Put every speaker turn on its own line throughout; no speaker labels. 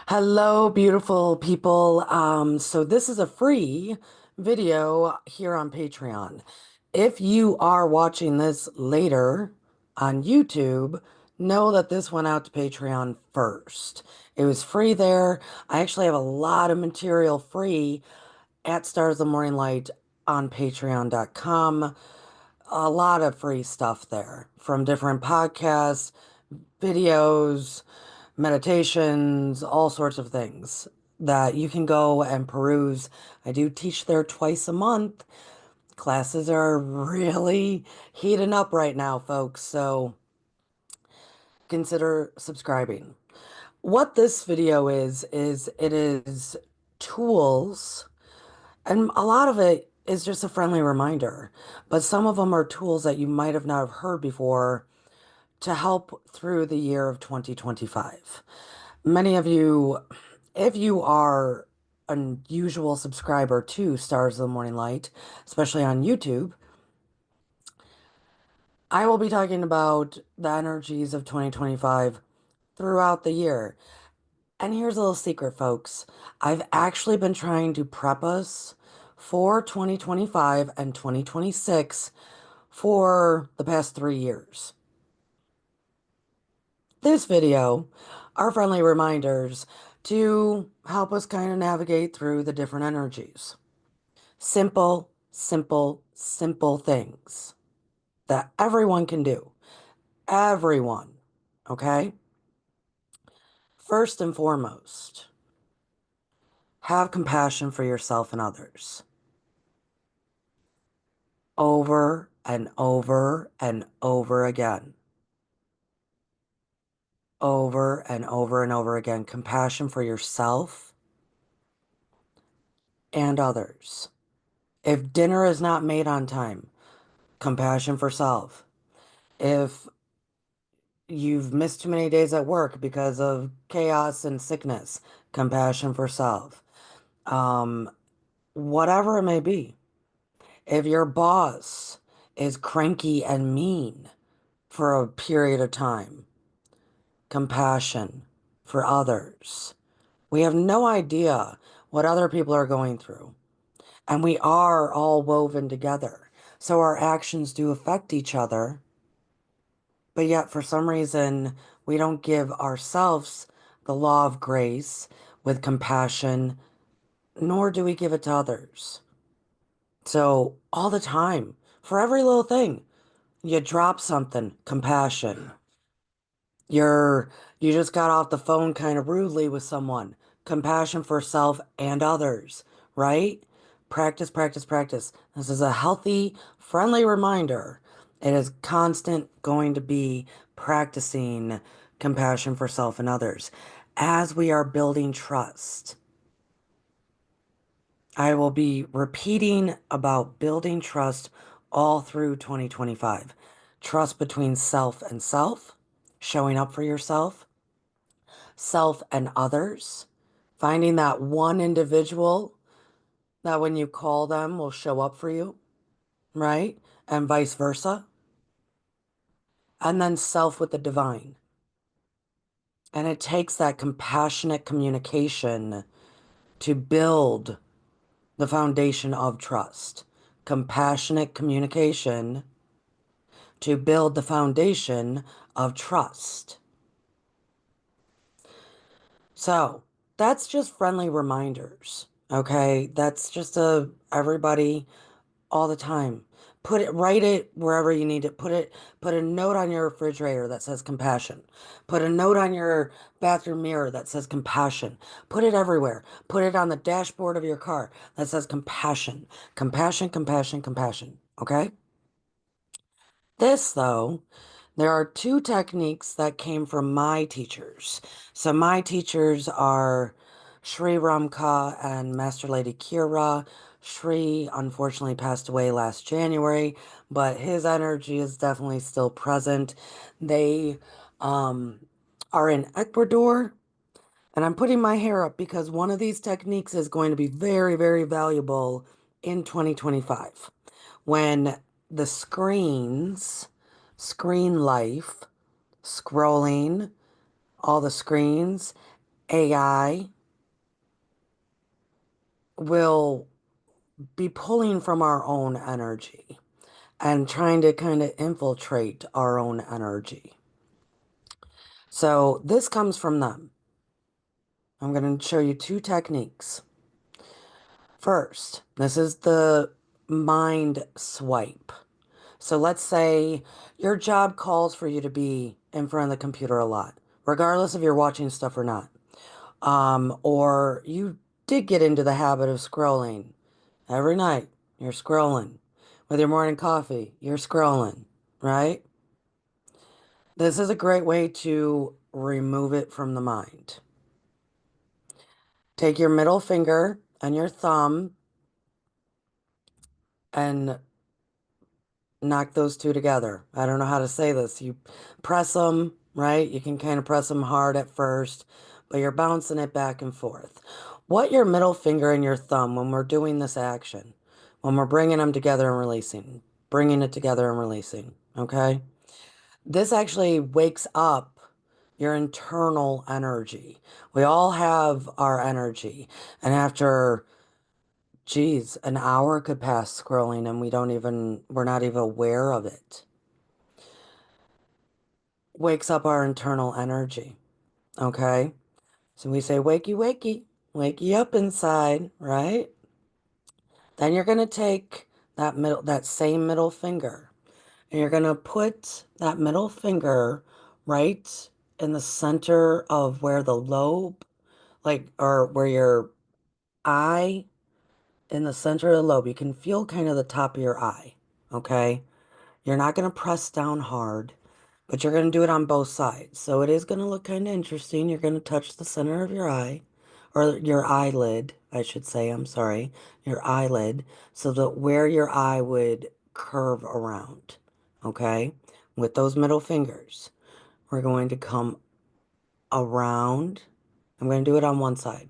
Hello, beautiful people. So this is a free video here on Patreon. If you are watching this later on YouTube, know that this went out to Patreon first. It was free there. I actually have a lot of material free at Stars of the Morning Light on patreon.com. A lot of free stuff there from different podcasts, videos, meditations, all sorts of things that you can go and peruse. I do teach there twice a month. Classes are really heating up right now, folks, so consider subscribing. What this video is it is tools, and a lot of it is just a friendly reminder, but some of them are tools that you might have not have heard before to help through the year of 2025. Many of you, if you are an usual subscriber to Stars of the Morning Light, especially on YouTube, I will be talking about the energies of 2025 throughout the year. And here's a little secret, folks. I've actually been trying to prep us for 2025 and 2026 for the past 3 years. This video are friendly reminders to help us kind of navigate through the different energies. Simple, simple, simple things that everyone can do. Everyone, okay? First and foremost, have compassion for yourself and others. Over and over and over again. Over and over and over again. Compassion for yourself and others. If dinner is not made on time, compassion for self. If you've missed too many days at work because of chaos and sickness, compassion for self. Um, Whatever it may be. If your boss is cranky and mean for a period of time, compassion for others. We have no idea what other people are going through, and we are all woven together. So our actions do affect each other. But yet, for some reason, we don't give ourselves the law of grace with compassion, nor do we give it to others. So, all the time, for every little thing, you drop something, compassion. You're, you just got off the phone kind of rudely with someone, compassion for self and others, right? Practice, practice, practice. This is a healthy, friendly reminder. It is constant going to be practicing compassion for self and others as we are building trust. I will be repeating about building trust all through 2025. Trust between self and self, showing up for yourself, self and others, finding that one individual that when you call them will show up for you, right? And vice versa. And then self with the divine. And it takes that compassionate communication to build the foundation of trust. Compassionate communication to build the foundation of trust. So that's just friendly reminders. Okay. That's just everybody all the time. Write it wherever you need it. Put a note on your refrigerator that says compassion. Put a note on your bathroom mirror that says compassion. Put it everywhere. Put it on the dashboard of your car that says compassion. Compassion, compassion, compassion. Okay? This, though, there are two techniques that came from my teachers. So my teachers are Sri Ramka and Master Lady Kira. Sri unfortunately passed away last January, but his energy is definitely still present. They um, are in Ecuador, and I'm putting my hair up because one of these techniques is going to be very, very valuable in 2025 when the screen life, scrolling, all the screens, AI will be pulling from our own energy and trying to kind of infiltrate our own energy. So this comes from them. I'm going to show you two techniques. First, this is the mind swipe. So let's say your job calls for you to be in front of the computer a lot, regardless if you're watching stuff or not. Or you did get into the habit of scrolling every night. You're scrolling. With your morning coffee, you're scrolling, right? This is a great way to remove it from the mind. Take your middle finger and your thumb and knock those two together. I don't know how to say this. You press them, right? You can kind of press them hard at first, but you're bouncing it back and forth. What your middle finger and your thumb, when we're doing this action, when we're bringing them together and releasing, bringing it together and releasing, okay? This actually wakes up your internal energy. We all have our energy, and after geez, an hour could pass scrolling and we're not even aware of it. Wakes up our internal energy. Okay. So we say, wakey, wakey, wakey up inside, right? Then you're going to take that same middle finger and you're going to put that middle finger right in the center of where the lobe, or where your eye, in the center of the lobe. You can feel kind of the top of your eye. Okay. You're not going to press down hard, but you're going to do it on both sides. So it is going to look kind of interesting. You're going to touch the center of your eye, or your eyelid, I should say. I'm sorry, your eyelid, so that where your eye would curve around. Okay. With those middle fingers, we're going to come around. I'm going to do it on one side.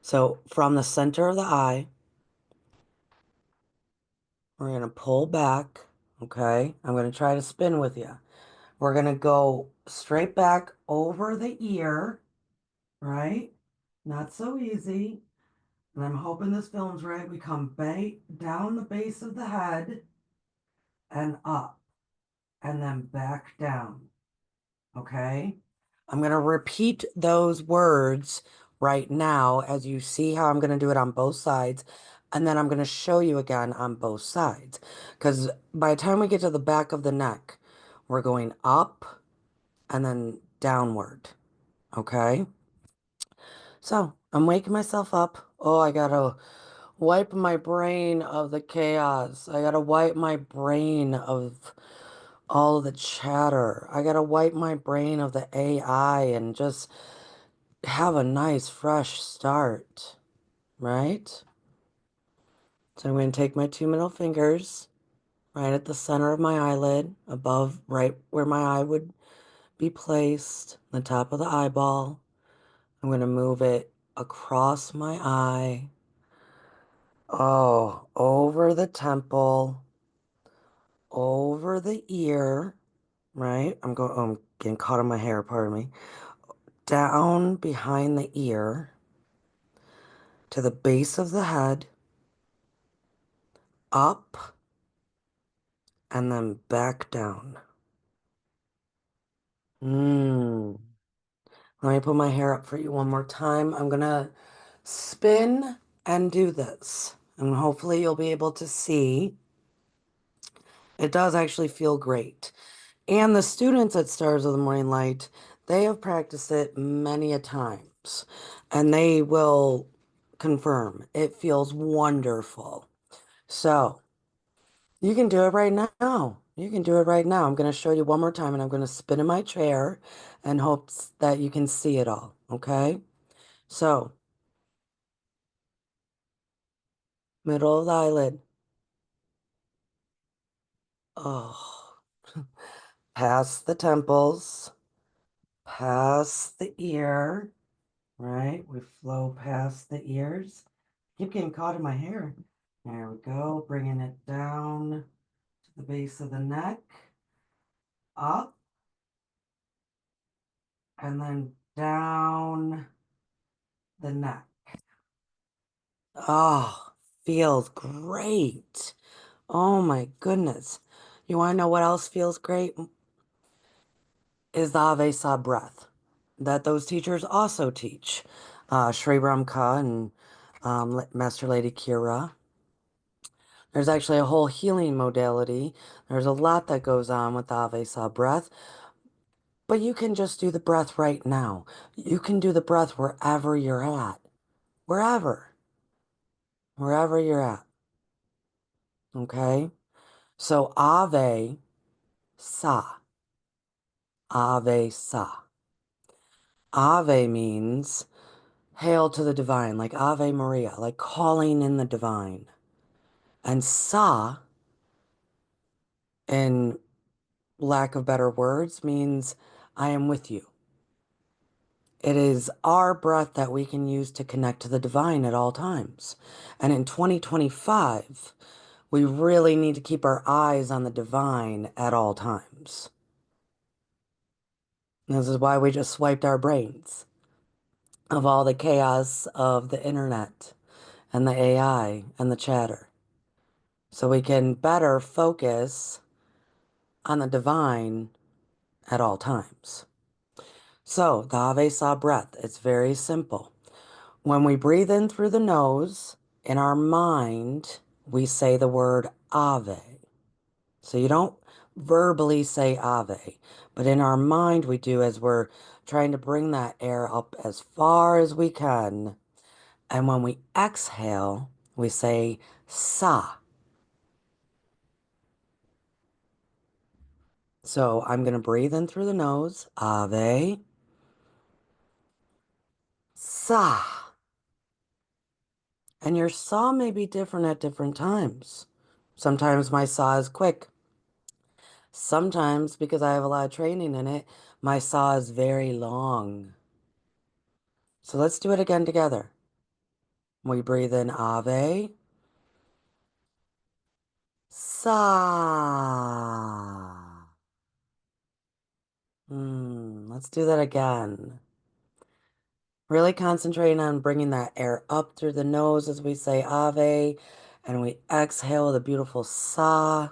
So from the center of the eye, we're going to pull back. Okay. I'm going to try to spin with you. We're going to go straight back over the ear, right? Not so easy. And I'm hoping this film's right. We come down the base of the head and up and then back down. Okay? I'm going to repeat those words right now as you see how I'm going to do it on both sides. And then I'm going to show you again on both sides. Because by the time we get to the back of the neck, we're going up and then downward. Okay? So I'm waking myself up. Oh, I gotta wipe my brain of the chaos. I gotta wipe my brain of all the chatter. I gotta wipe my brain of the AI and just have a nice fresh start, right? So I'm going to take my two middle fingers right at the center of my eyelid, above, right where my eye would be placed, the top of the eyeball. I'm going to move it across my eye. Oh, over the temple, over the ear, right? I'm getting caught in my hair, pardon me. Down behind the ear to the base of the head, up, and then back down. Mmm. Let me put my hair up for you one more time. I'm gonna spin and do this. And hopefully you'll be able to see. It does actually feel great. And the students at Stars of the Morning Light, they have practiced it many a times. And they will confirm it feels wonderful. So you can do it right now. You can do it right now. I'm going to show you one more time and I'm going to spin in my chair and hopes that you can see it all. Okay? So, middle of the eyelid. Oh, past the temples, past the ear, right? We flow past the ears. Keep getting caught in my hair. There we go. Bringing it down to the base of the neck, up, and then down the neck. Oh, feels great. Oh my goodness. You want to know what else feels great? Is the Avesa breath that those teachers also teach. Sri Ramka and Master Lady Kira. There's actually a whole healing modality. There's a lot that goes on with the Avesa breath, but you can just do the breath right now. You can do the breath wherever you're at. Wherever. Wherever you're at. Okay? So Ave Sa. Ave Sa. Ave means hail to the divine, like Ave Maria, like calling in the divine. And Sa, in lack of better words, means I am with you. It is our breath that we can use to connect to the divine at all times. And in 2025, we really need to keep our eyes on the divine at all times. This is why we just swiped our brains of all the chaos of the internet and the AI and the chatter. So we can better focus on the divine at all times. So the Ave Sa breath, it's very simple. When we breathe in through the nose, in our mind, we say the word Ave. So you don't verbally say Ave, but in our mind we do as we're trying to bring that air up as far as we can. And when we exhale, we say Sa. So I'm going to breathe in through the nose, Ave, Sa. And your saw may be different at different times. Sometimes my saw is quick. Sometimes, because I have a lot of training in it, my saw is very long. So let's do it again together. We breathe in Ave, Sa. Let's do that again. Really concentrating on bringing that air up through the nose as we say Ave, and we exhale with a beautiful Sa.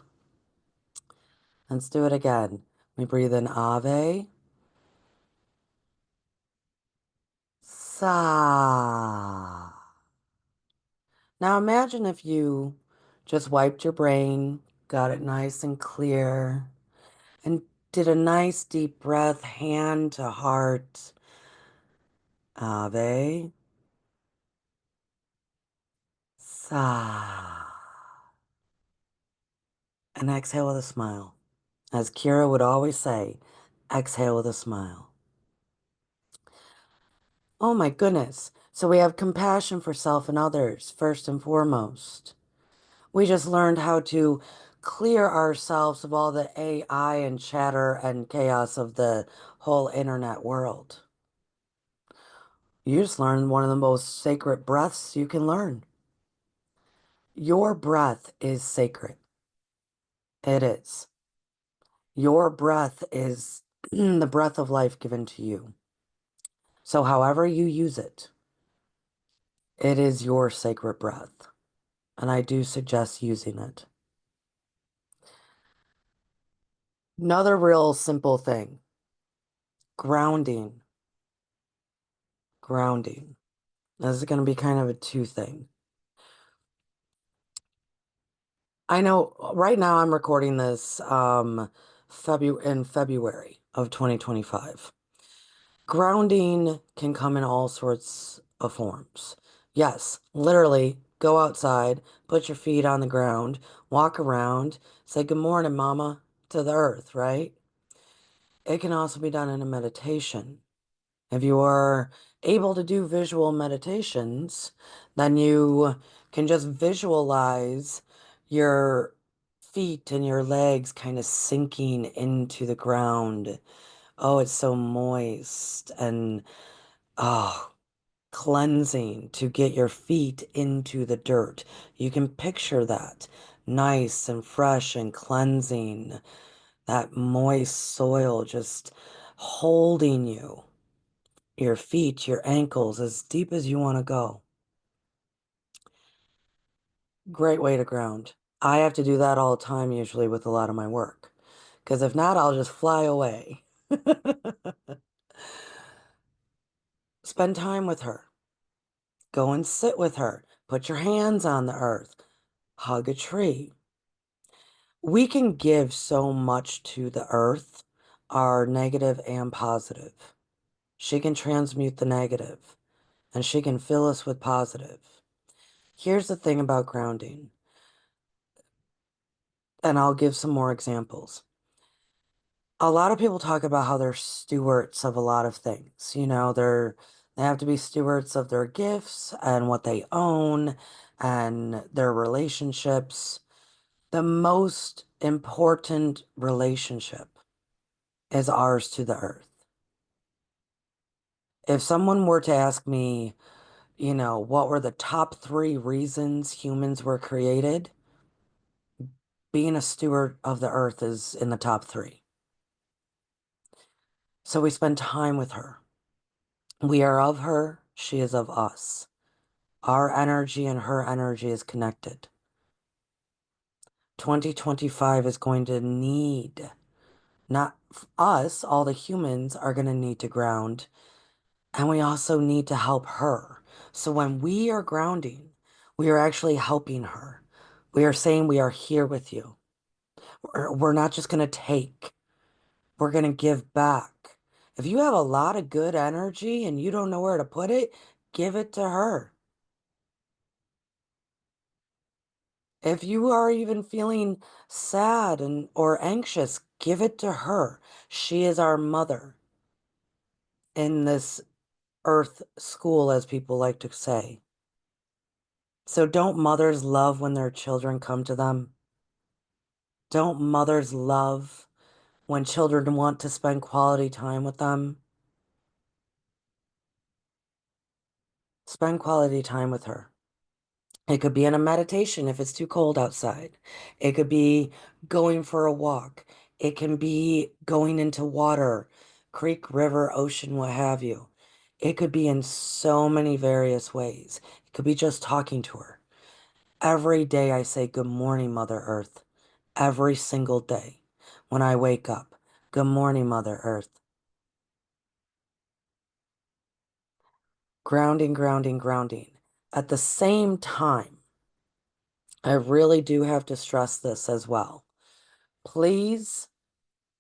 Let's do it again. We breathe in Ave, Sa. Now imagine if you just wiped your brain, got it nice and clear, and did a nice deep breath, hand to heart. Ave, Sa. And exhale with a smile. As Kira would always say, exhale with a smile. Oh my goodness. So we have compassion for self and others, first and foremost. We just learned how to clear ourselves of all the AI and chatter and chaos of the whole internet world. You just learned one of the most sacred breaths you can learn. Your breath is sacred. It is. Your breath is the breath of life given to you. So however you use it, it is your sacred breath. And I do suggest using it. Another real simple thing, grounding. Grounding. This is going to be kind of a two thing. I know right now I'm recording this in February of 2025. Grounding can come in all sorts of forms. Yes, literally go outside, put your feet on the ground, walk around, say good morning, mama, to the earth, right? It can also be done in a meditation. If you are able to do visual meditations, then you can just visualize your feet and your legs kind of sinking into the ground. Oh, it's so moist and oh, cleansing to get your feet into the dirt. You can picture that nice and fresh and cleansing, that moist soil just holding you. your feet, your ankles, as deep as you want to go. Great way to ground. I have to do that all the time, usually with a lot of my work, because if not, I'll just fly away. Spend time with her. Go and sit with her. Put your hands on the earth. Hug a tree. We can give so much to the earth, our negative and positive. She can transmute the negative and she can fill us with positive. Here's the thing about grounding, and I'll give some more examples. A lot of people talk about how they're stewards of a lot of things. They have to be stewards of their gifts and what they own and their relationships. The most important relationship is ours to the earth. If someone were to ask me, what were the top three reasons humans were created? Being a steward of the earth is in the top three. So we spend time with her. We are of her, she is of us. Our energy and her energy is connected. 2025 is going to need, not us, all the humans are going to need to ground, and we also need to help her. So when we are grounding, we are actually helping her. We are saying we are here with you. We're not just going to take, we're going to give back. If you have a lot of good energy and you don't know where to put it, give it to her. If you are even feeling sad and or anxious, give it to her. She is our mother in this earth school, as people like to say. So don't mothers love when their children come to them? Don't mothers love when children want to spend quality time with them? Spend quality time with her. It could be in a meditation if it's too cold outside. It could be going for a walk. It can be going into water, creek, river, ocean, what have you. It could be in so many various ways. It could be just talking to her. Every day I say, "Good morning, Mother Earth." Every single day when I wake up. "Good morning, Mother Earth." Grounding, grounding, grounding. At the same time, I really do have to stress this as well. Please,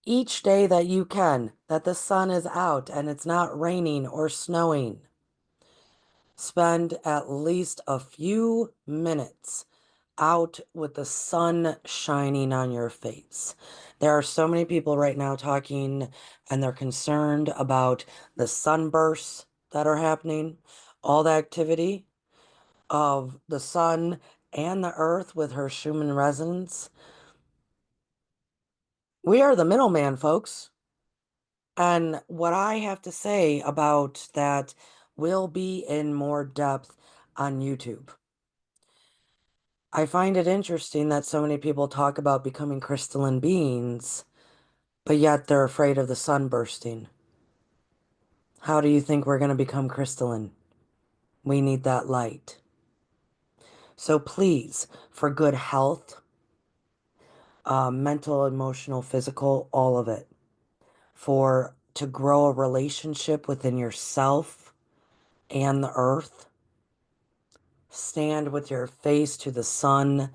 each day that you can, that the sun is out and it's not raining or snowing, spend at least a few minutes out with the sun shining on your face. There are so many people right now talking and they're concerned about the sunbursts that are happening, all the activity of the sun and the earth with her Schumann resonance. We are the middleman, folks. And what I have to say about that will be in more depth on YouTube. I find it interesting that so many people talk about becoming crystalline beings, but yet they're afraid of the sun bursting. How do you think we're going to become crystalline? We need that light. So please, for good health, mental, emotional, physical, all of it, for to grow a relationship within yourself and the earth, stand with your face to the sun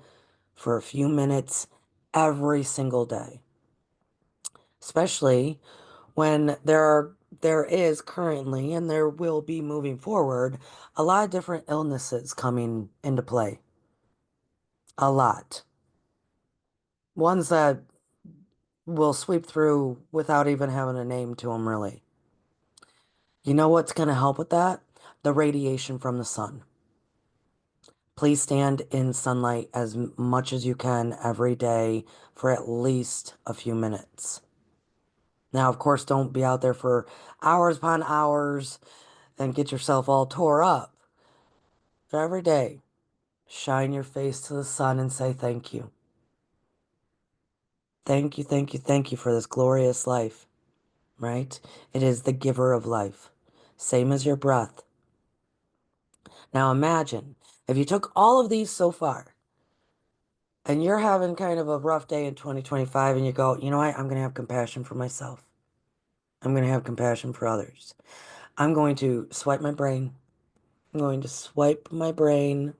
for a few minutes every single day, especially when there is currently and there will be moving forward a lot of different illnesses coming into play. A lot. Ones that will sweep through without even having a name to them, really. You know what's going to help with that? The radiation from the sun. Please stand in sunlight as much as you can every day for at least a few minutes. Now, of course, don't be out there for hours upon hours and get yourself all tore up. But every day, shine your face to the sun and say thank you. Thank you, thank you, thank you for this glorious life, right? It is the giver of life. same as your breath. Now imagine if you took all of these so far and you're having kind of a rough day in 2025 and you go, you know what? I'm going to have compassion for myself. I'm going to have compassion for others. I'm going to swipe my brain. I'm going to swipe my brain,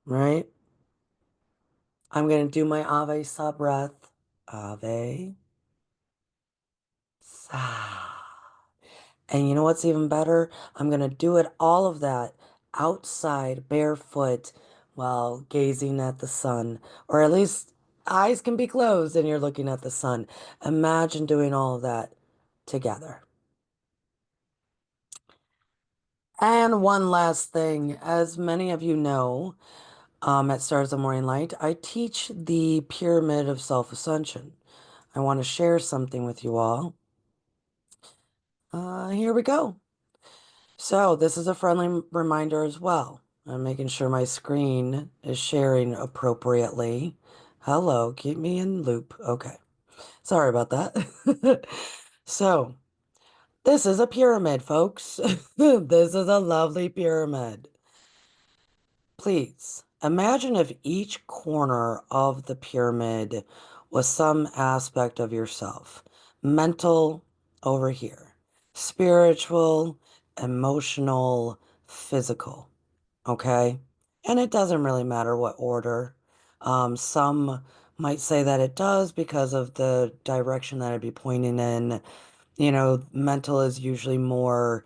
right? I'm going to do my Ave Sa breath. Ave Sa. And you know what's even better? I'm going to do it all of that outside, barefoot, while gazing at the sun. Or at least eyes can be closed and you're looking at the sun. Imagine doing all of that together. And one last thing, as many of you know, at Stars of Morning Light, I teach the Pyramid of Self-Ascension. I want to share something with you all. Here we go. So this is a friendly reminder as well. I'm making sure my screen is sharing appropriately. Hello, keep me in loop. Okay. Sorry about that. So this is a pyramid, folks. This is a lovely pyramid. Please imagine if each corner of the pyramid was some aspect of yourself. Mental over here, spiritual, emotional, physical. Okay? And it doesn't really matter what order. Some might say that it does because of the direction that I'd be pointing in. You know, mental is usually more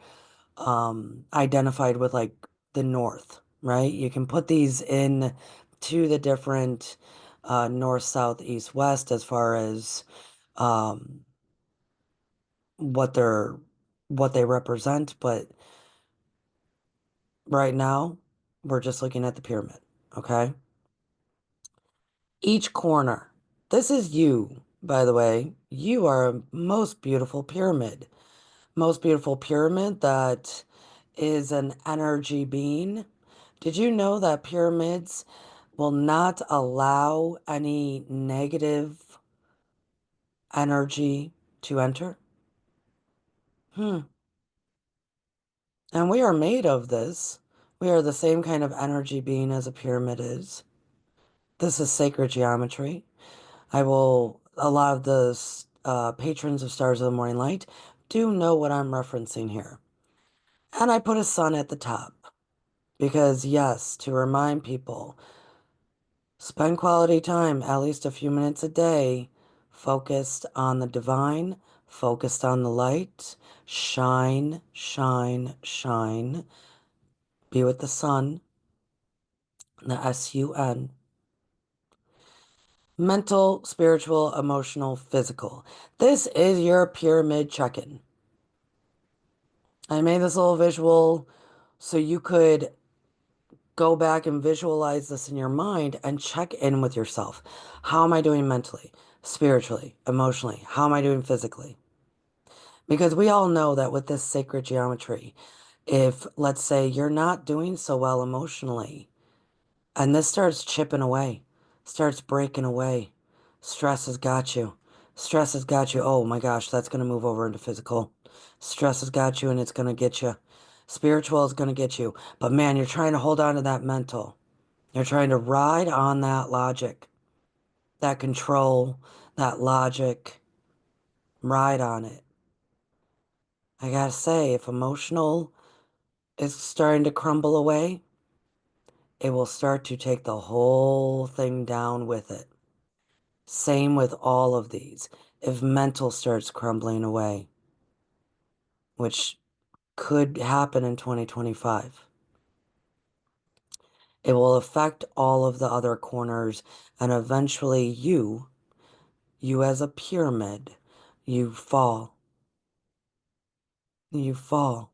identified with like the north, right? You can put these in to the different north, south, east, west as far as um what they're what they represent, but right now we're just looking at the pyramid, okay? Each corner. This is you, by the way. You are a most beautiful pyramid. Most beautiful pyramid that is an energy being. Did you know that pyramids will not allow any negative energy to enter? Hmm. And we are made of this. We are the same kind of energy being as a pyramid is. This is sacred geometry. A lot of the patrons of Stars of the Morning Light do know what I'm referencing here. And I put a sun at the top because, yes, to remind people, spend quality time, at least a few minutes a day, focused on the divine, focused on the light. Shine, shine, shine. Be with the sun, the sun. Mental, spiritual, emotional, physical. This is your pyramid check-in. I made this little visual so you could go back and visualize this in your mind and check in with yourself. How am I doing mentally, spiritually, emotionally? How am I doing physically? Because we all know that with this sacred geometry, if let's say you're not doing so well emotionally, and this starts chipping away, starts breaking away, stress has got you. Stress has got you. Oh my gosh, that's going to move over into physical. Stress has got you and it's going to get you. Spiritual is going to get you. But man, you're trying to hold on to that mental. You're trying to ride on that logic, that control, that logic. Ride on it. I gotta say, if emotional is starting to crumble away, it will start to take the whole thing down with it. Same with all of these. If mental starts crumbling away, which could happen in 2025, it will affect all of the other corners, and eventually you as a pyramid, you fall. You fall.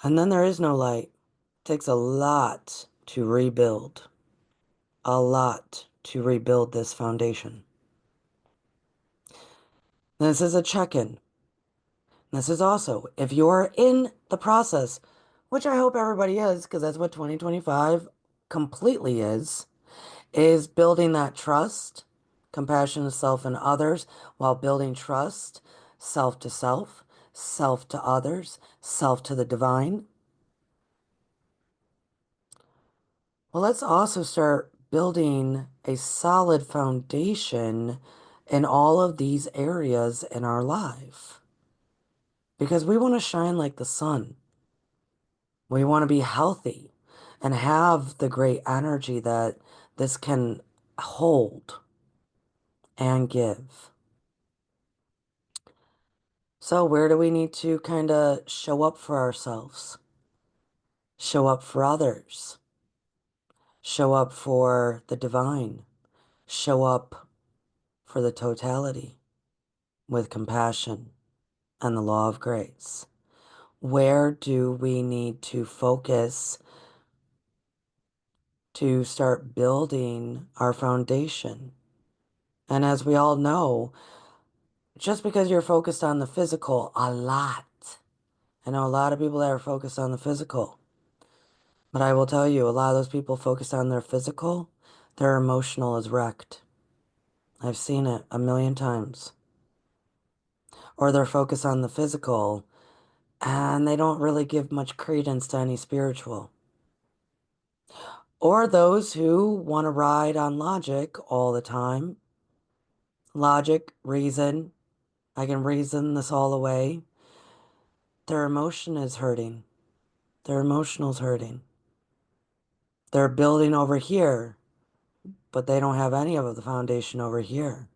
And then there is no light. It takes a lot to rebuild. A lot to rebuild this foundation. This is a check-in. This is also, if you're in the process, which I hope everybody is, because that's what 2025 completely is building that trust, compassion to self and others, while building trust, self to self, self to others, self to the divine. Well, let's also start building a solid foundation in all of these areas in our life because we want to shine like the sun. We want to be healthy and have the great energy that this can hold and give. So, where do we need to kind of show up for ourselves? Show up for others, show up for the divine, show up for the totality with compassion and the law of grace. Where do we need to focus to start building our foundation? And as we all know, just because you're focused on the physical a lot, I know a lot of people that are focused on the physical, but I will tell you, a lot of those people focused on their physical, their emotional is wrecked. I've seen it a million times. Or they're focused on the physical and they don't really give much credence to any spiritual. Or those who want to ride on logic all the time. Logic, reason, I can reason this all away. Their emotion is hurting. Their emotional's hurting. They're building over here, but they don't have any of the foundation over here.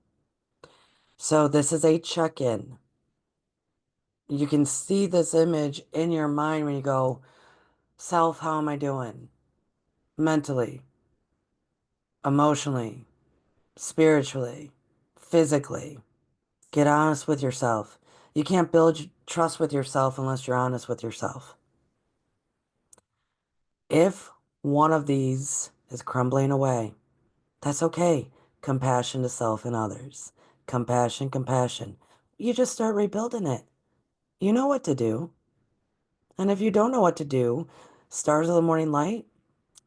So this is a check-in. You can see this image in your mind when you go, self, how am I doing? Mentally, emotionally, spiritually, physically. Get honest with yourself. You can't build trust with yourself unless you're honest with yourself. If one of these is crumbling away, that's okay. Compassion to self and others. Compassion, compassion. You just start rebuilding it. You know what to do. And if you don't know what to do, Stars of the Morning Light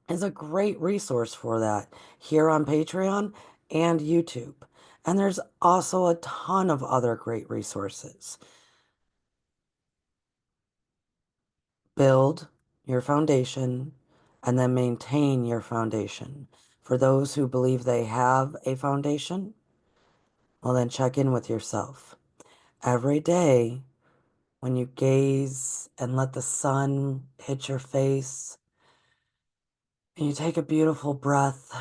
is a great resource for that here on Patreon and YouTube. And there's also a ton of other great resources. Build your foundation and then maintain your foundation. For those who believe they have a foundation, well, then check in with yourself. Every day, when you gaze and let the sun hit your face, and you take a beautiful breath,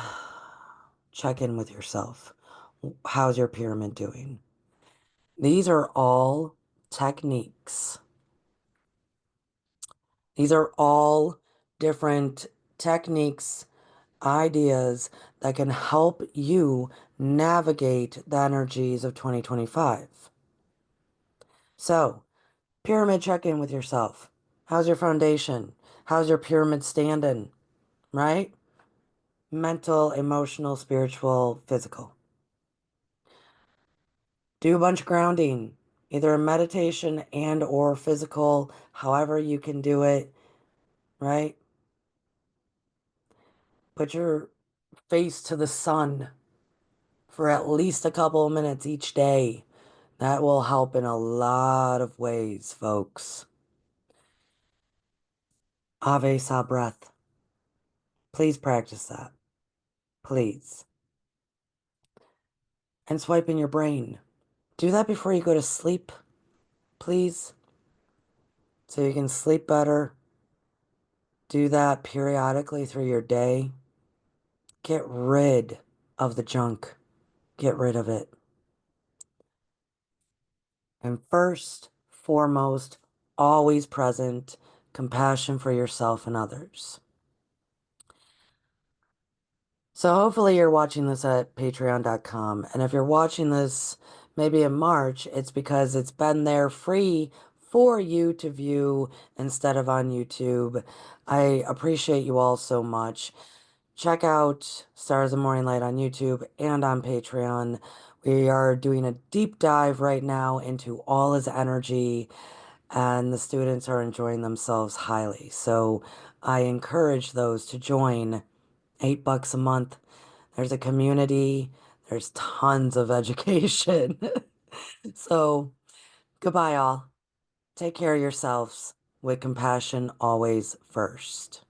check in with yourself. How's your pyramid doing? These are all techniques. These are all different techniques, ideas that can help you navigate the energies of 2025. So, pyramid check in with yourself. How's your foundation? How's your pyramid standing? Right? Mental, emotional, spiritual, physical. Do a bunch of grounding, either a meditation and or physical, however you can do it, right? Put your face to the sun for at least a couple of minutes each day. That will help in a lot of ways, folks. Ave Sa breath. Please practice that. Please. And swipe in your brain. Do that before you go to sleep, please. So you can sleep better. Do that periodically through your day. Get rid of the junk. Get rid of it. And first, foremost, always present, compassion for yourself and others. So hopefully you're watching this at patreon.com. And if you're watching this maybe in March, it's because it's been there free for you to view instead of on YouTube. I appreciate you all so much. Check out Stars of Morning Light on YouTube and on Patreon. We are doing a deep dive right now into all his energy, and the students are enjoying themselves highly. So I encourage those to join. $8 a month. There's a community. There's tons of education. So goodbye, all. Take care of yourselves with compassion always first.